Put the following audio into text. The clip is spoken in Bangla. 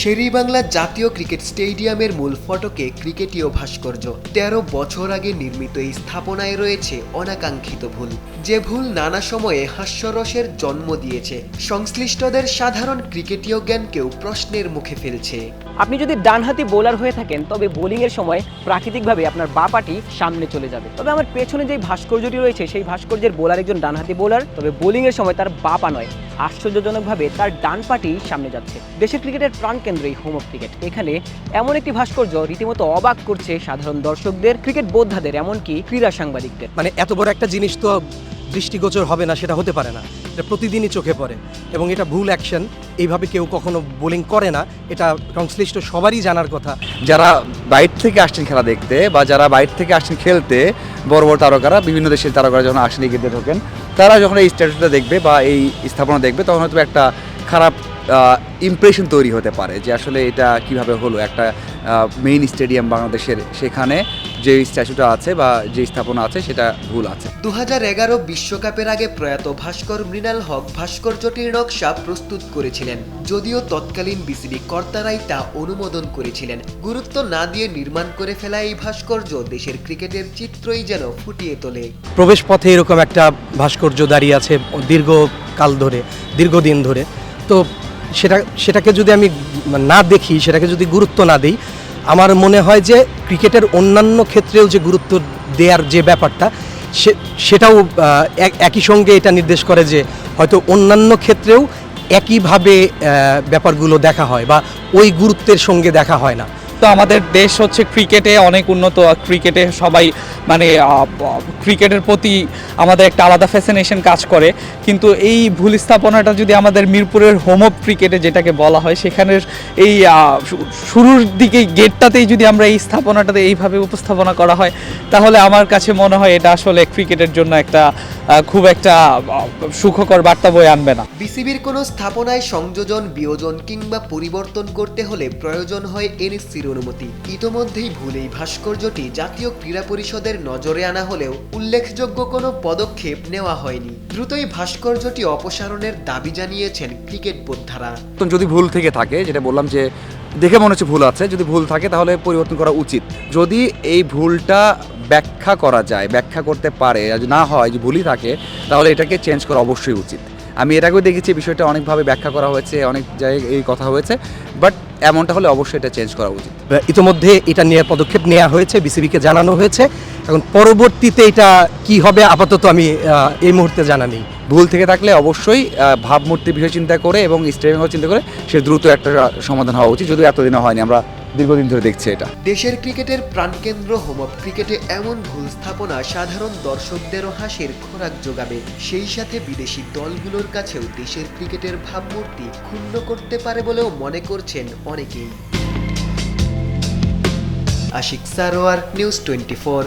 শেরেবাংলা জাতীয় ক্রিকেট স্টেডিয়ামের মূল ফটকে ক্রিকেটীয় ভাস্কর্য। ১৩ বছর আগে নির্মিত এই স্থাপনায় রয়েছে অনাকাঙ্ক্ষিত ভুল, যে ভুল নানা সময়ে হাস্যরসের জন্ম দিয়েছে, সংশ্লিষ্টদের সাধারণ ক্রিকেটীয় জ্ঞানকেও প্রশ্নের মুখে ফেলছে। আপনি যদি ডানহাতি বোলার হয়ে থাকেন তবে বোলিংয়ের সময় প্রাকৃতিকভাবে আপনার বা পাটি সামনে চলে যাবে। তবে আমার পেছনে যে ভাস্কর্যটি রয়েছে সেই ভাস্কর্যের বোলার একজন ডানহাতি বোলার, তবে বোলিংয়ের সময় তার বা পা নয়, আশ্চর্যজনকভাবে তার ডান পাটি সামনে যাচ্ছে। দেশের ক্রিকেটের প্রাণকেন্দ্র এই হোম অফ ক্রিকেট, এখানে এমন একটি ভাস্কর্য রীতিমতো অবাক করছে সাধারণ দর্শকদের, ক্রিকেট বোদ্ধাদের, এমনকি ক্রীড়া সাংবাদিকদের। মানে এত বড় একটা জিনিস তো দৃষ্টিগোচর হবে না, সেটা হতে পারে না, এটা প্রতিদিনই চোখে পড়ে এবং এটা ভুল অ্যাকশন। এইভাবে কেউ কখনো বোলিং করে না, এটা সংশ্লিষ্ট সবারই জানার কথা। যারা বাইরে থেকে আসছেন খেলা দেখতে বা যারা বাইরে থেকে আসছেন খেলতে, বড় বড় তারকারা, বিভিন্ন দেশের তারকারা যখন আসেন ক্রিকেটে ঢোকেন, তারা যখন এই স্ট্যাচুটা দেখবে বা এই স্থাপনা দেখবে তখন হয়তো একটা খারাপ ইমপ্রেশন তৈরি হতে পারে যে আসলে এটা কিভাবে হলো। একটা মেইন স্টেডিয়াম বাংলাদেশের, সেখানে যে স্ট্যাচুটা আছে বা যে স্থাপনা আছে সেটা ভুল আছে। 2011 বিশ্বকাপের আগে প্রয়াত ভাস্কর মৃণাল হক ভাস্কর্যটির নকশা প্রস্তুত করেছিলেন, যদিও তৎকালীন বিসিবি কর্তারাই তা অনুমোদন করেছিলেন। গুরুত্ব না দিয়ে নির্মাণ করে ফেলা এই ভাস্কর্য দেশের ক্রিকেটের চিত্রই যেন ফুটিয়ে তোলে। প্রবেশ পথে এরকম একটা ভাস্কর্য দাঁড়িয়ে আছে দীর্ঘকাল ধরে, দীর্ঘদিন ধরে, তো সেটাকে যদি আমি না দেখি, সেটাকে যদি গুরুত্ব না দিই, আমার মনে হয় যে ক্রিকেটের অন্যান্য ক্ষেত্রেও যে গুরুত্ব দেওয়ার যে ব্যাপারটা, সেটাও একই সঙ্গে এটা নির্দেশ করে যে হয়তো অন্যান্য ক্ষেত্রেও একইভাবে ব্যাপারগুলো দেখা হয় বা ওই গুরুত্বের সঙ্গে দেখা হয় না। তো আমাদের দেশ হচ্ছে ক্রিকেটে অনেক উন্নত, ক্রিকেটে সবাই মানে ক্রিকেটের প্রতি আমাদের একটা আলাদা ফ্যাসিনেশন কাজ করে, কিন্তু এই ভুল স্থাপনাটা যদি আমাদের মিরপুরের হোম অফ ক্রিকেটে যেটাকে বলা হয়, সেখানের এই শুরুর দিকে গেটটাতেই যদি আমরা এই স্থাপনাটাতে এইভাবে উপস্থাপনা করা হয়, তাহলে আমার কাছে মনে হয় এটা আসলে ক্রিকেটের জন্য একটা খুব একটা সুখকর বার্তা বয়ে আনবে না। বিসিবির কোনো স্থাপনায় সংযোজন, বিয়োজন কিংবা পরিবর্তন করতে হলে প্রয়োজন হয় এনএসসির অনুমতি। ইতোমধ্যেই ভুল এই ভাস্কর্যটি জাতীয় ক্রীড়া পরিষদের নজরে আনা হলেও উল্লেখযোগ্য কোনো পদক্ষেপ নেওয়া হয়নি। দ্রুতই ভাস্কর্যটি অপসারণের দাবি জানিয়েছেন ক্রিকেট বোদ্ধারা। যদি ভুল থেকে থাকে, যেটা বললাম যে দেখে মনে হচ্ছে ভুল আছে, যদি ভুল থাকে তাহলে পরিবর্তন করা উচিত। যদি এই ভুলটা ব্যাখ্যা করা যায়, ব্যাখ্যা করতে পারে, না হয় যে ভুলই থাকে, তাহলে এটাকে চেঞ্জ করা অবশ্যই উচিত। আমি এর আগেও দেখেছি বিষয়টা অনেকভাবে ব্যাখ্যা করা হয়েছে, অনেক জায়গায় এই কথা হয়েছে, বাট এমনটা হলে অবশ্যই এটা চেঞ্জ করা উচিত। ইতিমধ্যে এটা নিয়ে পদক্ষেপ নেওয়া হয়েছে, বিসিবিকে জানানো হয়েছে। এখন পরবর্তীতে এটা কি হবে আপাতত আমি এই মুহূর্তে জানা নেই। ভুল থেকে থাকলে অবশ্যই ভাবমূর্তির বিষয় চিন্তা করে এবং স্টেডিয়ামের চিন্তা করে সে দ্রুত একটা সমাধান হওয়া উচিত, যদিও এতদিনও হয়নি, আমরা দীর্ঘদিন ধরে দেখছি এটা। দেশের ক্রিকেটের প্রাণকেন্দ্র হোম অফ ক্রিকেটে এমন ভুল স্থাপনা সাধারণ দর্শকদেরও হাসির খোরাক যোগাবে, সেই সাথে বিদেশি দলগুলোর কাছেও দেশের ক্রিকেটের ভাবমূর্তি ক্ষুণ্ণ করতে পারে বলেও মনে করছেন অনেকেই। আশিক সারোয়ার, নিউজ 24।